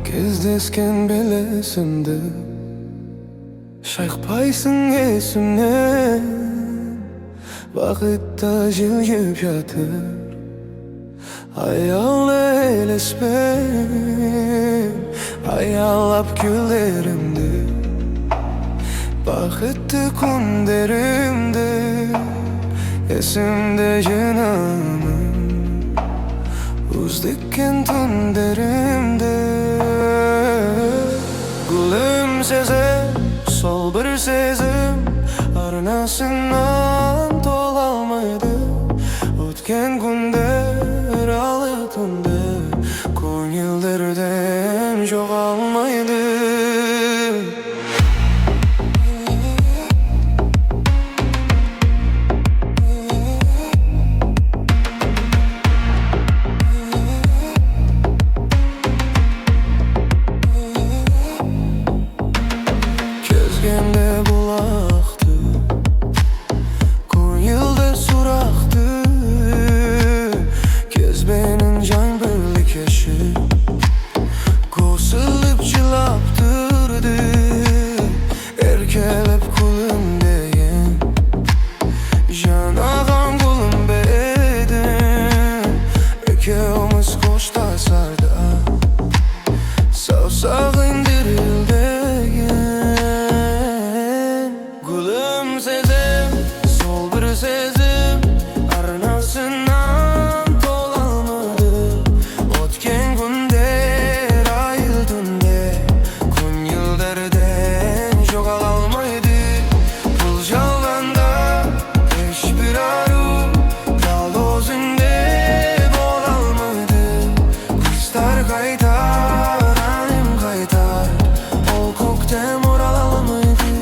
Кездескен белесімді шайқпайсың есімнен. Бақытта желгіп жатыр аялы елеспен. Аялап күлдерімді, бақытты күндерімді, есімде жинамын үздіккен түндерімді. Gülümsezim, sol bir sezim arnasından tolalmaydı. Ötken günler alı tunde, ko'ngillerden jo'g'almaydi. Kezgende bulaktı, ko'ngilda suraktı. Kezbenin can birlik yaşı, ko'silib jilab turdi. Erkelep kulum deyin, jan ağam kulum bedin. Ikkovimiz qo'shtasarda savsag'ing dirildeyin. Gülümsezim, sol bir sezim arnasından tolalmadı. O'tgan günler ayıldığında ko'ngillerden jo'g'alolmaydi. Pul jalganda hiçbir aru dal o'zingda bo'lolmaydi. Kuzlar qaytar, anim qaytar, ol ko'kdan o'ralolmaydi.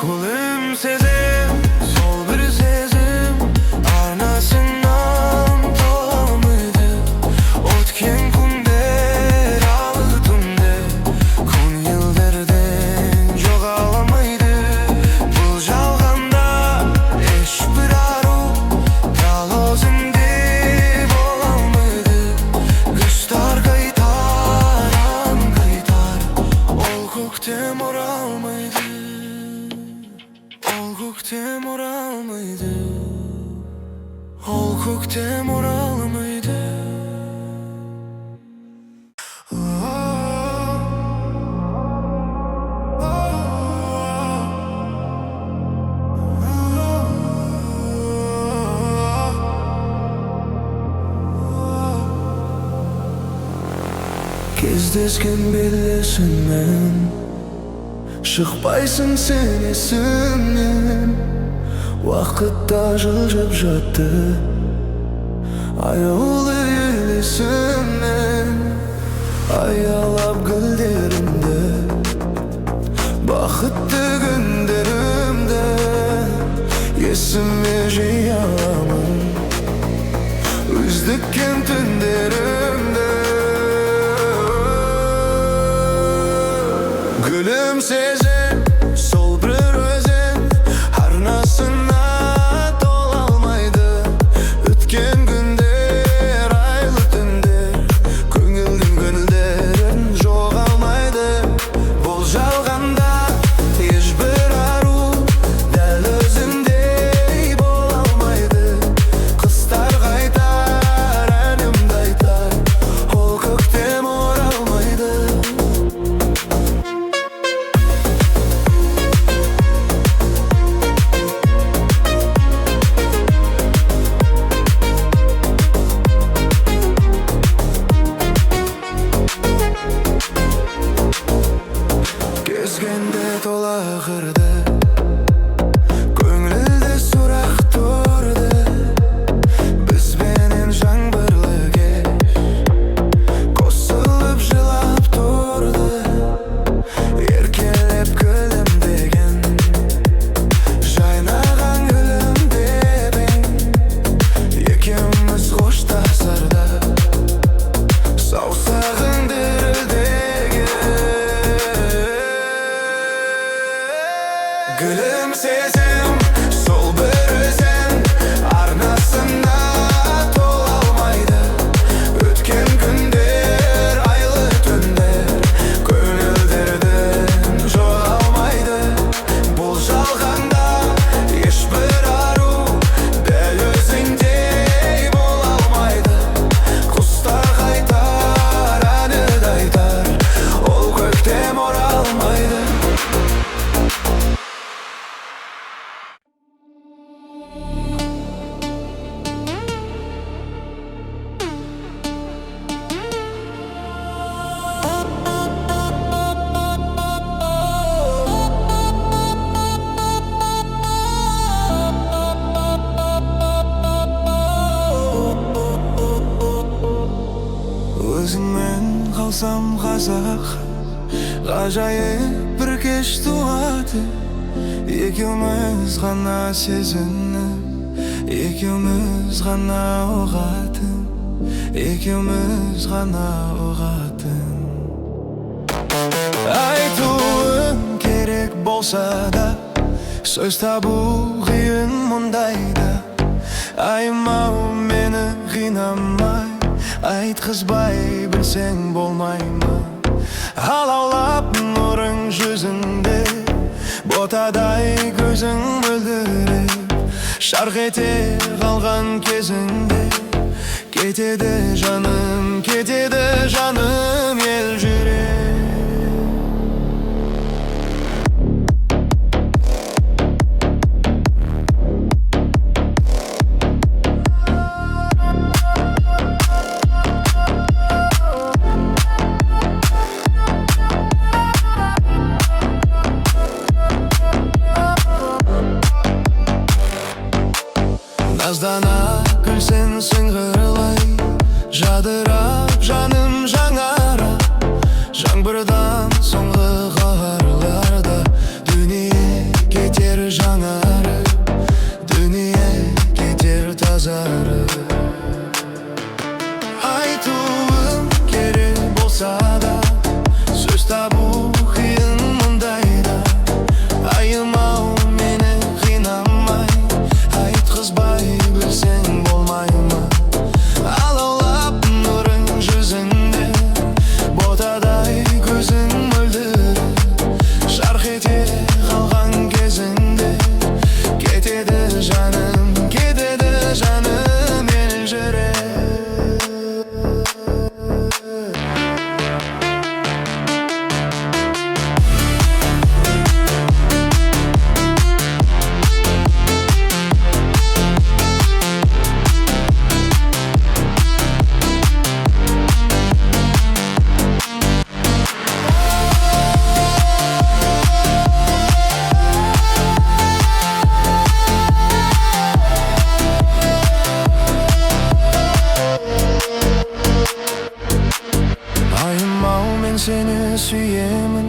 Gülümsezim, sol bir sezim arnasından tolalmaydı. O'tgan kunlar alı tunde, ko'ngillerden jo'g'alolmaydi. Pul jalganda hiçbir aru dal o'zingda bo'lolmaydi. Kuzlar qaytar, anim qaytar, ol ko'kdan o'ralmaydi. Ol ko'kdan o'ralmaydi. Ol ko'kdan o'ralmaydi. Kezdesken bilesinmen, chiqpaysың sen esimden. Vaqtda жылжып жатты ayo'li esimden. Ayalab gullerimde, baqitli günlerimde, esime jiyaman üzdükken tunlerimde. Gülümsezim, sol bir özüm arnasından tolalmaydı. Ötken günler aylı tunlar, ko'ngilning gullerin jo'g'almaydi. Pul jalganda hiçbir aru dal o'zingday bo'lolmaydi. Qizlar qaytar, anim qaytar, қалсам қазақ, ғажайып бір кеш туады. Екеуміз ғана сезініп, екеуміз ғана ұғатын, екеуміз ғана ұғатын. Айтуым керек болса да, сөз табу қиын мұндайда. Аймау мені қинамай, айтқызбай білсең болмай ма? Алаулап нұрың жүзіңде, ботадай көзің мөлдіреп, шарқ ете қалған кезіңде. Кетеді жаным ел жүрек. Наздана күлсең сыңғырлай, жадырап жаным жаңара. Жаңбырдан соңғы қарларда дүние кетер жаңарып, дүние кетер тазарып. Айтуым керек болса да, сөз табу қиын мұндайда. Айымау мені қинамай, айтқызбай білсең болмай ма? Алаулап нұрың жүзіңде, ботадай көзің мөлдіреп, шарқ ете қалған кезіңде. Кетеді жаным ел жүрек. Айымау мен сені сүйемін,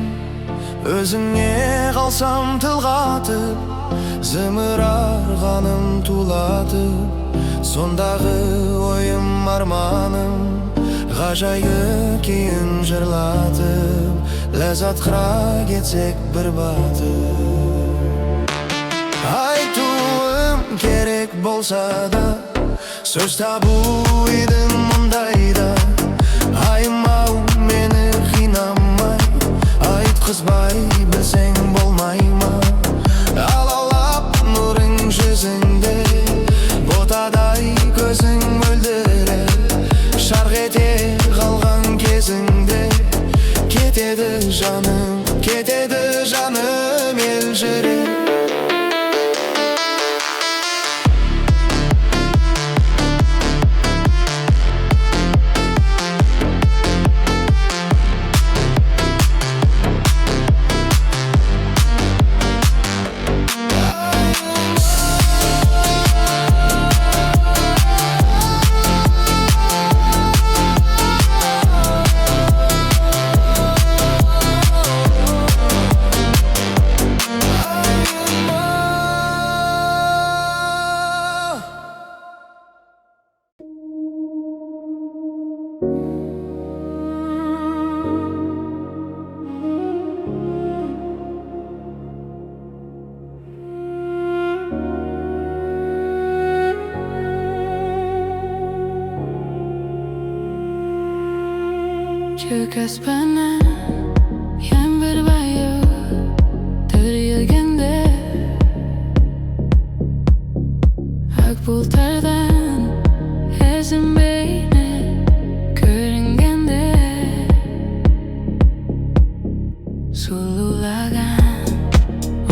өзіңе қалсам тіл қатып, зымырарғаным тулатып. Сондағы ойым арманым, ғажайып кейін жырлатып, ләззатқа кетсек бір батып. Айтуым керек болса да, сөз табу едім мұндайда. Аймау мені қинамай, айтқызбай білсең болмай ма? Алаулап нұрың жүзіңде, ботадай көзің мөлдіреп, шарқ ете қалған кезіңде. Кетеді жаным ел жүрек. Kök aspana yağmur bayu tırılganda, ak bulutlardan ezim beyni görüngende. Sululagan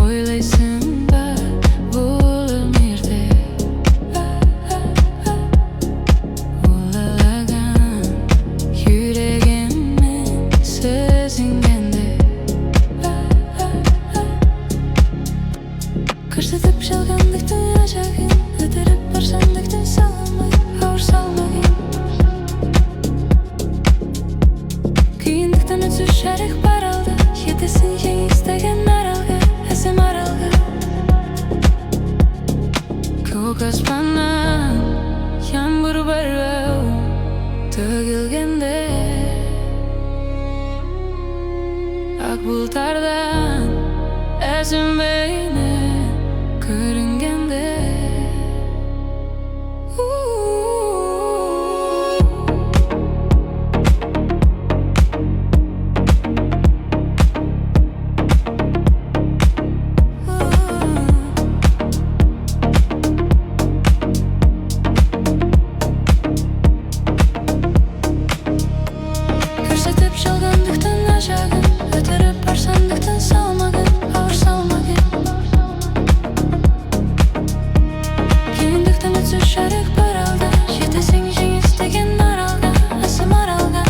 oylaysın ba bulur mirde. Ulalagan yüreğimi sezingende. Kırsatıp şalgandıktın yaşagın, ötürüp barşandıktın salmay, ağır salmayın. berbeu tөгilgende ak bultardan esim beyni körüngende Көрсетіп жалғандықтың ажағын, өтіріп барсандықтың салмағын, ауыр салмағын. Қиындықтан өтсіз жарық бар алда, жетесің жеңіс деген аралға, асым аралға.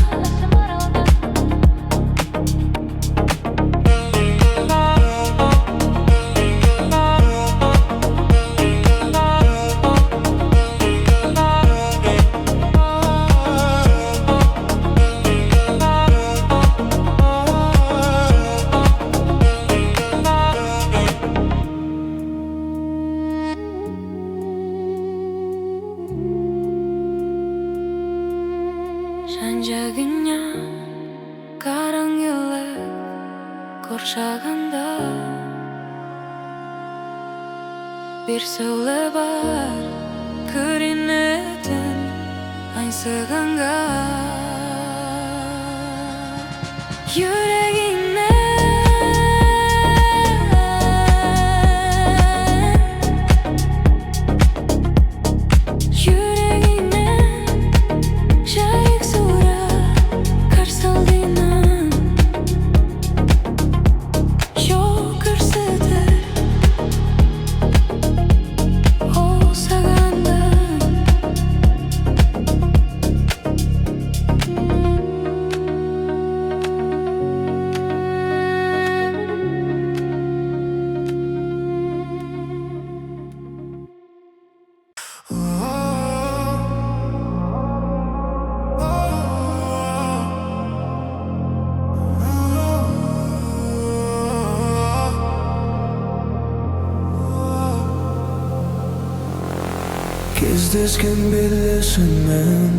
Жан-жағыңа қараңғылық қоршағанда бір сәуле бар көрінетін аңсағанға Кездескен белесіңнен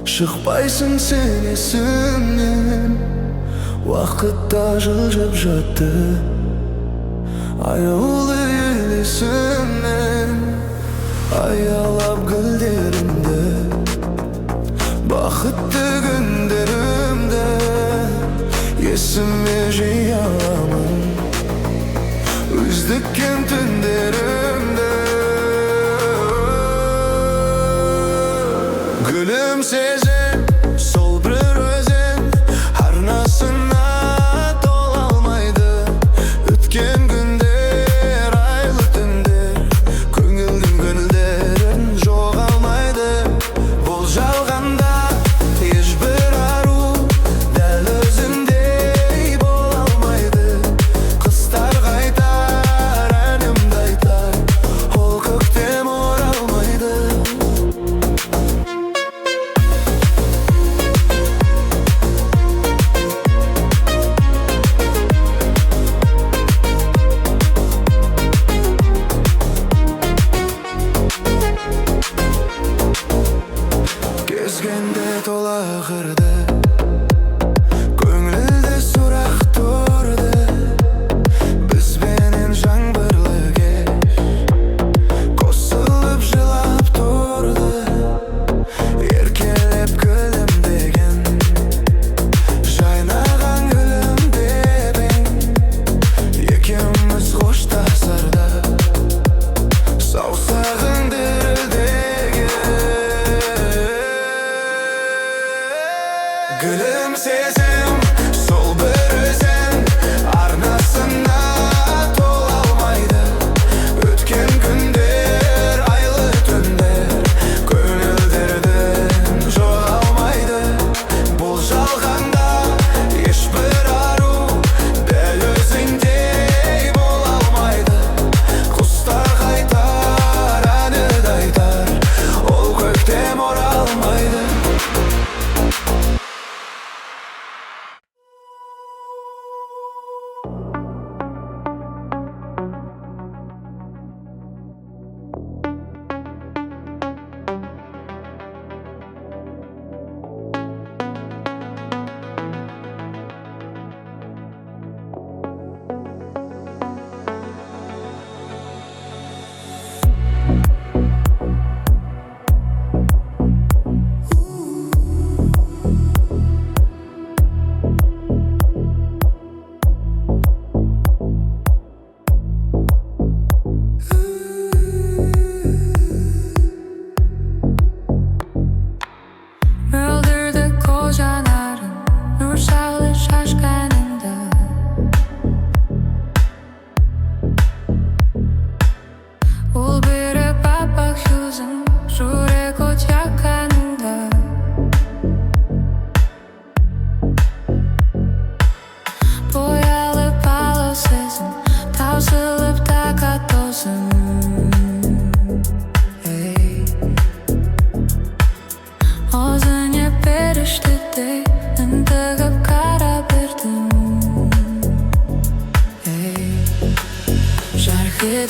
шықпайсың сен есімнен. Уақытта жылжып жатты аяулы ел есімнен. Аялап гүлдерімді, бақытты күндерімді есіме жиі аламын, үздіккен түндерімді. Gülümsezim, sol bir özüm arnasına tola almaydı. Ötken günler, aylı tündür, көңілдің гүлдерін жоғалмайды. Бұл жалғанда ешбір ару дәл өзіңдей бола алмайды. Құстар қайтар, әнімді айтар, ол көктем оралмайды. Кезгенде тола қырды, көңілде сұрақ тұрды. Бізбенен жаңбырлы кеш қосылып жылап тұрды. Еркелеп күлімдеген жайнаған гүлімдедің. Екеуміз қоштасарда саусағың дірілдеген. Gülümsezim, sol bir özüm arnasına tola almaydı. Ötken günler, aylı tündür, көңілдерден жоғалмайды. Бұл жалғанда ешбір ару дәл өзіңдей бола алмайды. Құстар қайтар, әнді айтар, ол көктем оралмайды.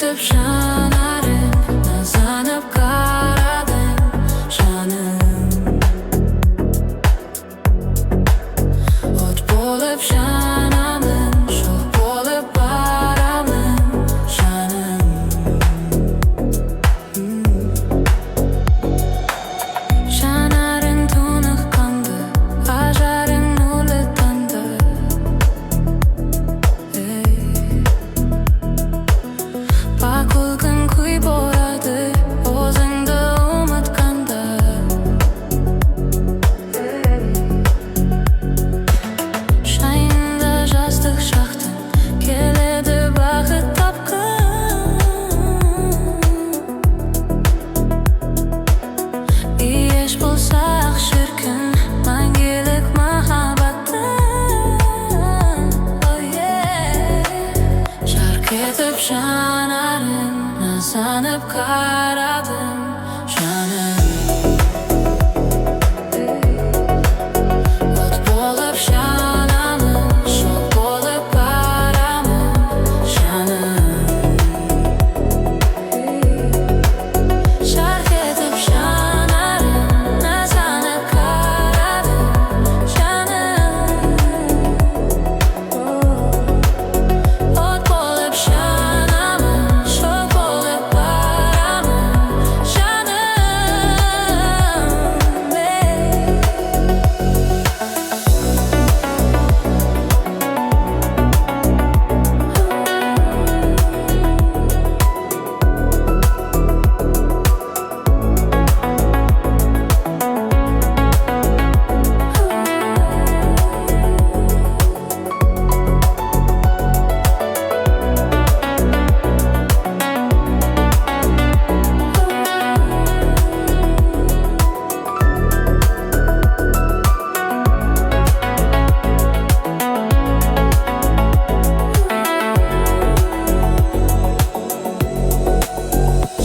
etip şanarım, nazlanıp karadım canım. Ot bolup şanamın, şok bolup baramın canım. Şanarın tunuq kandı, ajarın nurlu tandı. Bakılgın kuy boradı, ozыңды ұмытқанда. Шайында жастық шақтың, келеді бақыт тапқын. Еш болсақ шіркін, мәңгілік махаббаттың. Жарқ етіп жанарым, назанып қарадым жаным. От болып жанамын, шоқ болып барамын жаным. Жарқ етіп жанарым, назанып қарадым жаным. От болып жанамын, шоқ болып барамын жаным.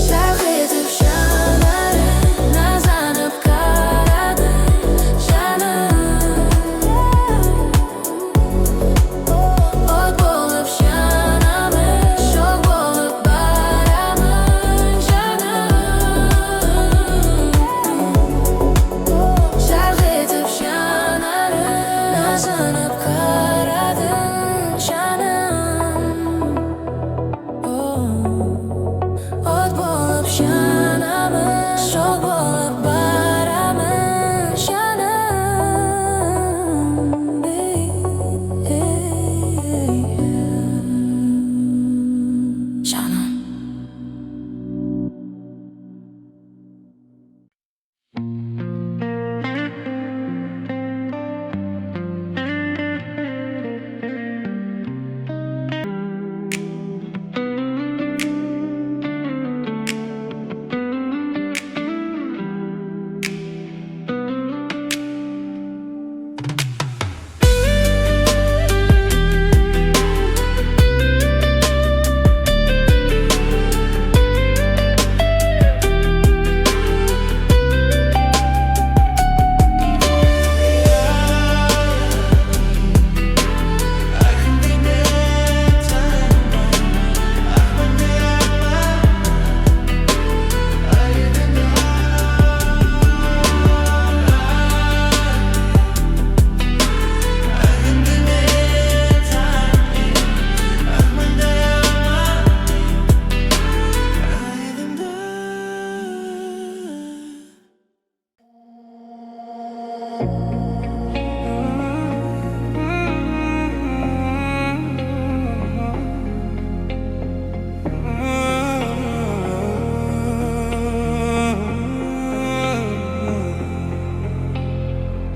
Жарқ етіп жанарым, назанып қарадым жаным. От болып жанамын, шоқ болып барамын жаным. Жарқ етіп жанарым, назанып қарадым жаным. От болып жанамын, шоқ болып барамын жаным. Жаным.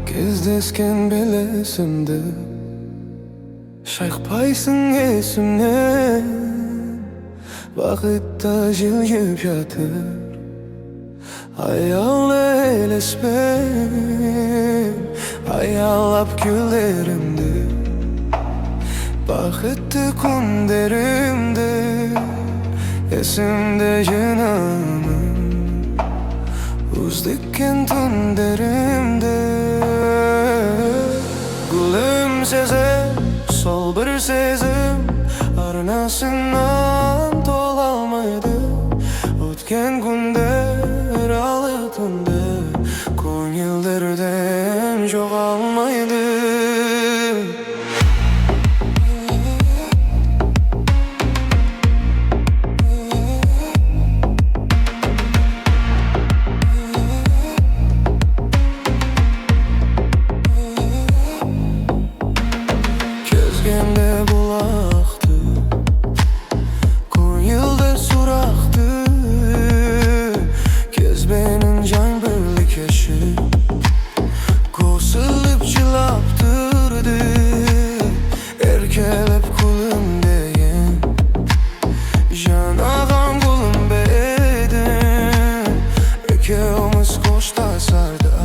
Кездескен белесімді шайқпайсың есімнен. Бақытта желгіп жатыр аялы елеспен. Аялап күлдерімді, бақытты күндерімді есімде жинамын. Uzdikken tunderimde Gülümseze sol bir sezim Arnasından dolalmış Ötken günler ağladığında Ko'ngillerden jo'g'almaydi. Kezgende bulaktı, ko'ngilda so'raktı. Kezbenin can birlik yaşı, ko'silib chilab turdi. Erkelep kulum deyin, jan ağam kulum bedin. Ikkovimiz qo'shda sarda,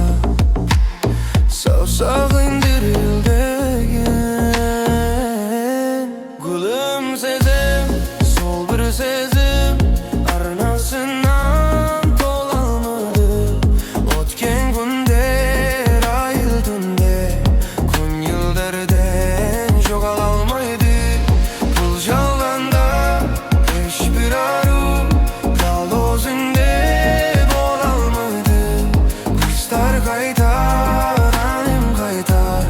savsag'ing dirildeyin. Gulum sezim, sol bir sezim, arnasından tolamadı. O'tgan günler ayıldığında ko'ngillardan jo'g'alolmaydi. Pul jalganda hech bir aru dal o'zingda bo'lolmaydi. Kuzlar qaytar, anim qaytar,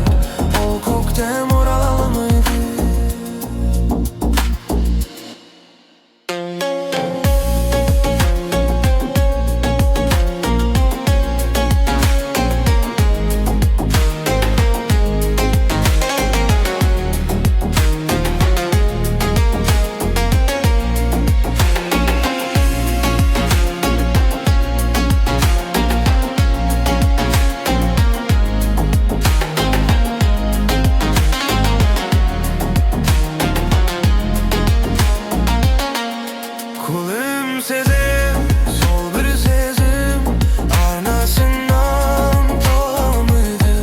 ol ko'kdan o'rololmaydi. Kulum sezim, sol bir sezim, arnasından tolamaydı.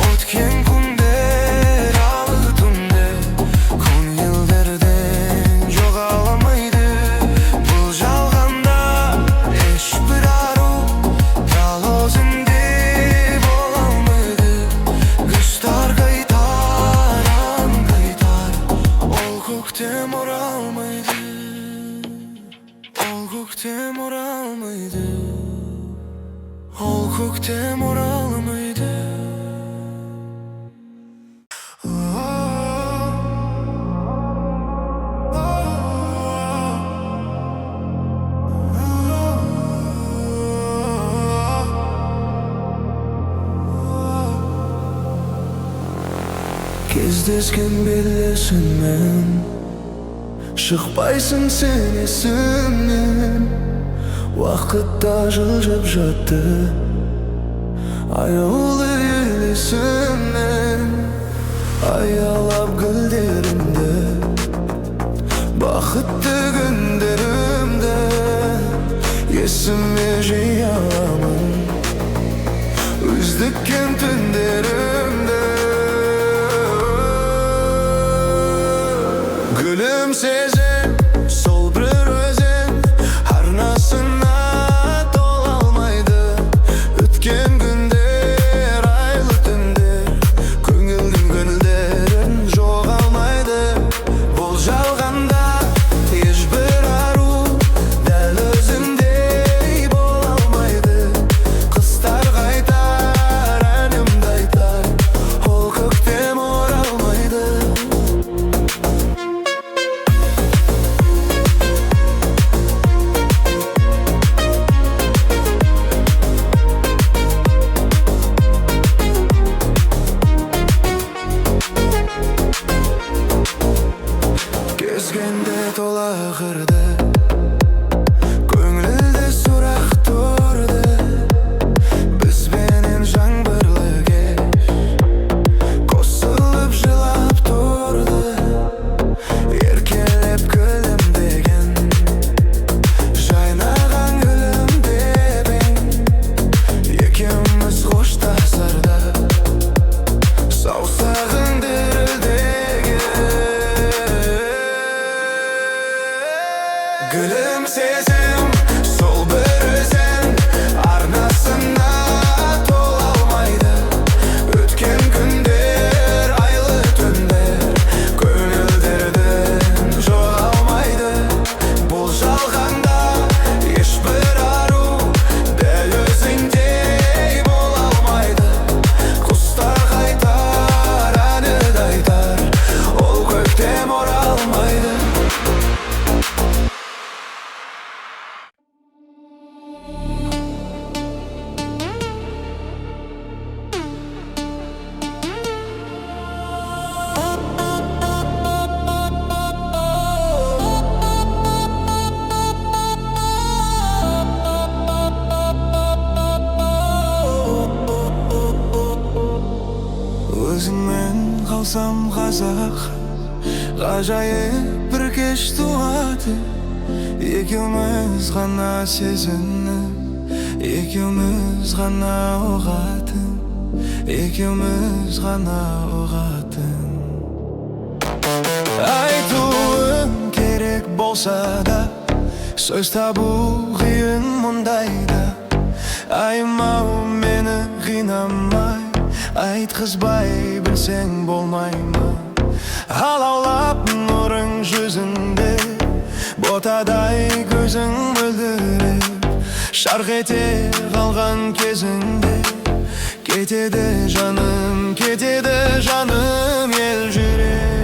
O'tgan kunlar ağladığında ko'ngillardan jo'g'alamaydi. Pul jalganda hech bir aru dal o'zingda bo'lolmaydi. Kuzlar qaytar, anim qaytar, ol ko'kdan o'rolmaydi. Ol ko'kdan o'rolmaydi. Ol ko'kdan o'rolmaydi. Kezdesken bilesin men, chiqmaysin sen esimden. Vaqtda жылжып жатты аяулы ел есімнен. Аялап гүлдерімді, бақытты күндерімді есіме жиі аламын. Үздіккен түндерімді. Gülüm sezim, sol bir özüm, arnasına dolalmaydı. Ötken günler aylı tünde қалсам қазақ, ғажайып бір кеш туады. Екеуміз ғана сезініп, екеуміз ғана ұғатын, екеуміз ғана ұғатын. Айтуым керек болса да, сөз табу қиын мұндайда. Аймау мені қинамай, айтқызбай білсең болмай ма? Алаулап нұрың жүзінде, ботадай көзің мөлдіреп, шарқ ете қалған кезіңде, кетеді жаным ел жүрек.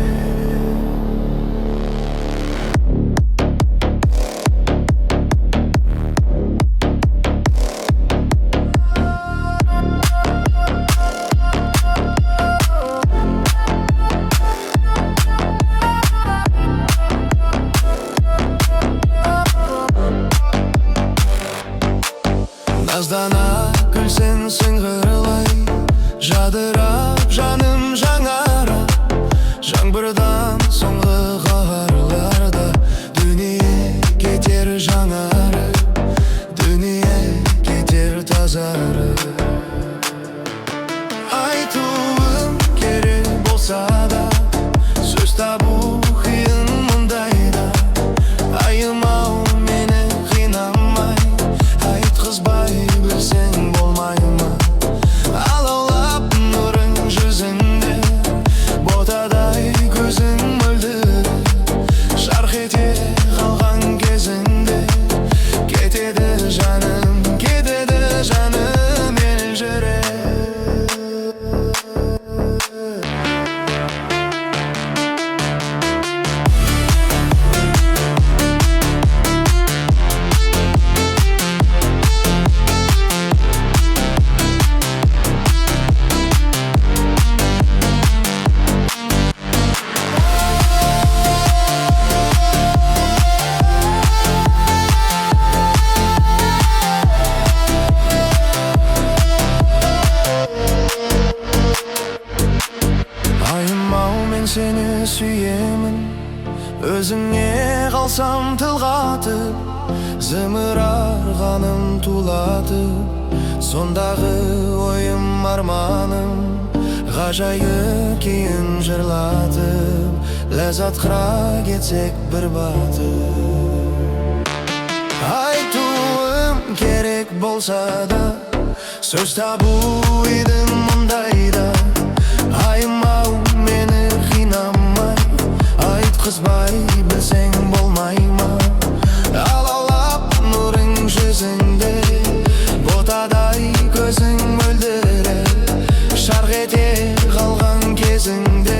Наздана күлсең сыңғырлай, жадырап жаным жаңара. Жаңбырдан соңғы қарларда дүние кетер жаңарып, дүние кетер тазарып. Айтуым керек болса да, сөз табу қиын мұндайда. Айымау мені қинамай, айтқызбай білсең болмай ма? Алаулап нұрың жүзінде, ботадай көзің мөлдіреп, шарқ ете қалған кезіңде, кетеді жаным ел жүрек. Айымау мен сені сүйемін, өзіңе қалсам тіл қатып, зымырарғаным тулатып, сондағы ойым арманым, ғажайып кейін жырлатып, ләззатқа кетсек бір батып. Айтуым керек болса да, сөз табу едім мұндайда. Айымау мені қинамай, айтқызбай білсең болмай ма? Алаулап нұрың жүзінде, ботадай көзің мөлдіреп, шарқ ете қалған кезіңде,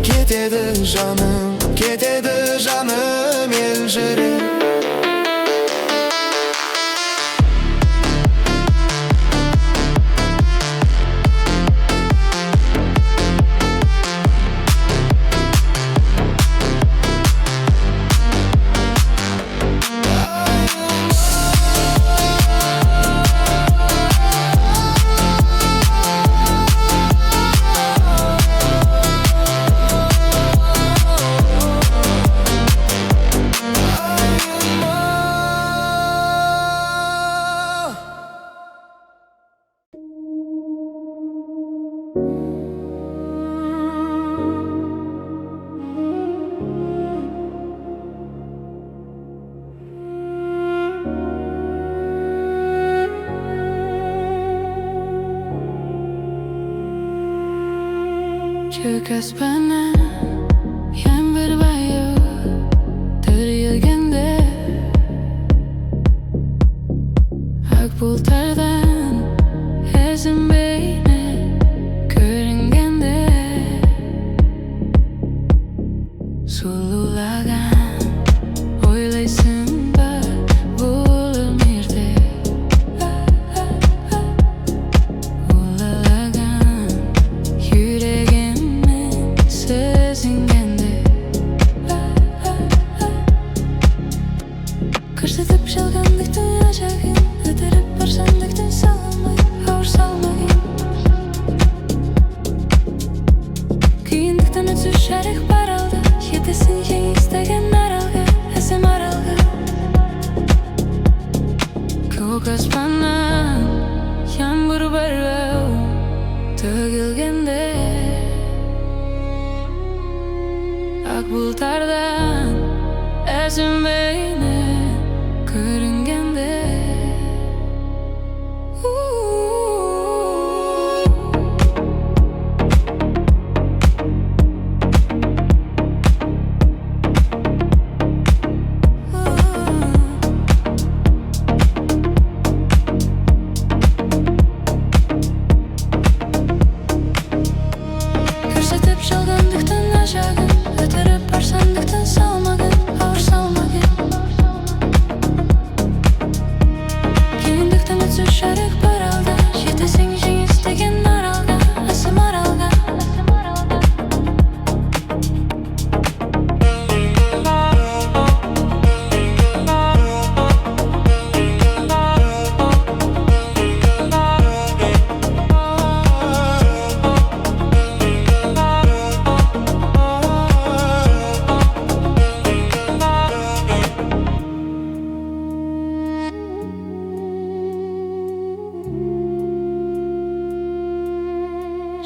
кетеді жаным ел жүрек. Көк аспаннан жаңбыр баяу төгілгенде, ақ бұлттардан ізің бейне көрінгенде, сұлулаған ойлайсың ба бұл өмірде? Улалаған жүрегімнің сезінгенде, көрсетіп жалғандықтың ажағын, өтіріп бар сандықтың салмай, ауыр салмайын. berbeu tөгilgende ak bulutlardan ezilmeyine görüngende Көрсетіп жалғандықтың ажағын, өтіріп барсандықтың салмағын, ауыр салмағын. Қиындықтан өтсіз жарық бар алда, жетесің жеңіс деген аралға, асым аралға.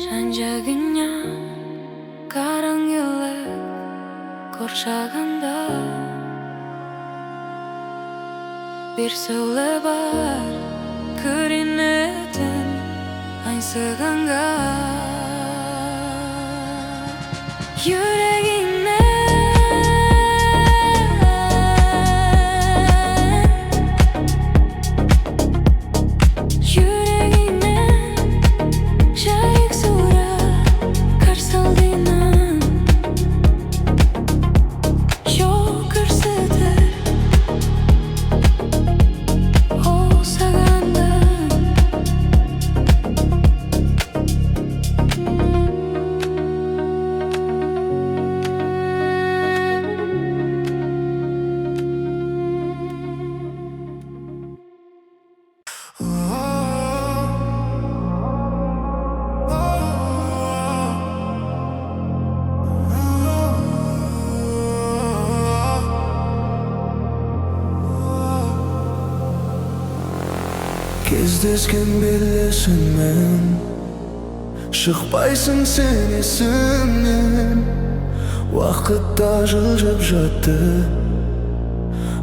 Жан-жағыңа қараңғылық қоршағанда бір сәуле бар көрінетін аңсағанға Кездескен белесіңмен шықпайсың сен есімнен. Уақытта жылжып жатты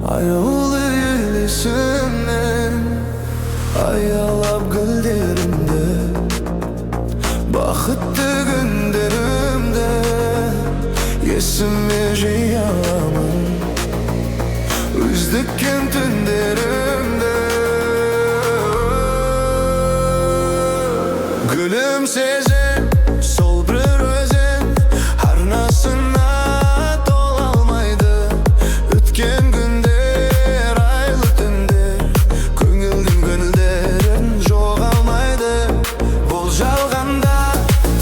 аяулы елесіңнен. Аялап гүлдерімді, бақытты күндерімді есіме жиі аламын, үздіккен түндерімді. Gülümsezim, sol bir özüm arnasına tola almaydı. Ötken günler, aylı tünler, көңілдің гүлдерін жоғалмайды. Бұл жалғанда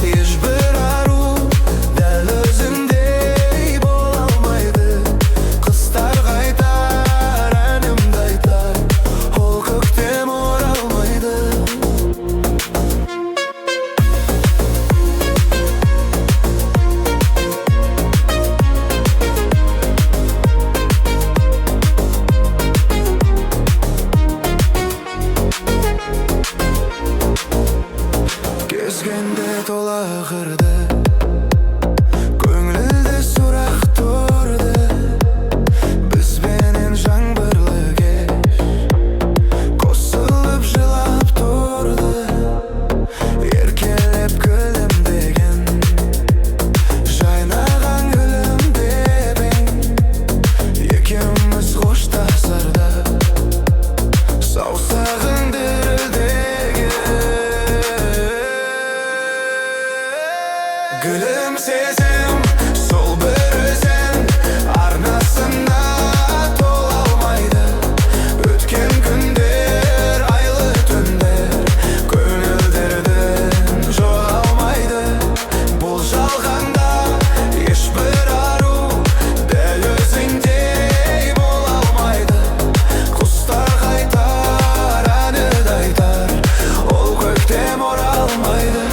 ешбір ару дәл өзіңдей бола алмайды. Қыстар қайтар, әнімді айтар, ол көктем оралмайды. Кезгенде тола қырды, көңілде сұрақ тұрды. Бізбенен жаңбырлы кеш қосылып жылап тұрды. Еркелеп күлімдеген жайнаған гүлімдебең. Екеуміз қоштасарда саусағың дірілдеген. Gülümsezim, sol bir özüm arnasına tola almaydı. Ötken günler, aylı tünler, көңілдерден жоғалмайды. Бұл жалғанда ешбір ару дәл өзіңдей бола алмайды. Құстар қайтар, әнді айтар, ол көктем оралмайды.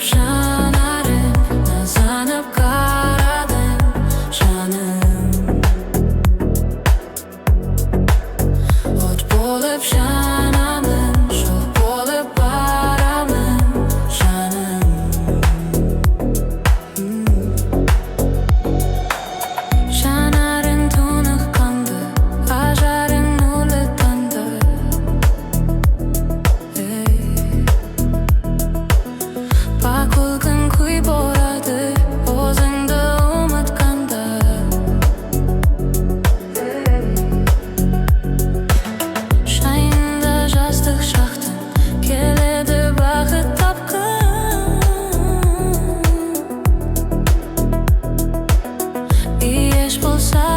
болып жанарым, назанып қарадым жаным. От болып жанамын, жол болып барамын жаным. Жанарың тұнық қанды, ажарың нұрлы таңды. Бақ күн күй борады, өзіңді ұмытқанда. Жайында жастық шақтың, келеді бақыт тапқын. Еш болса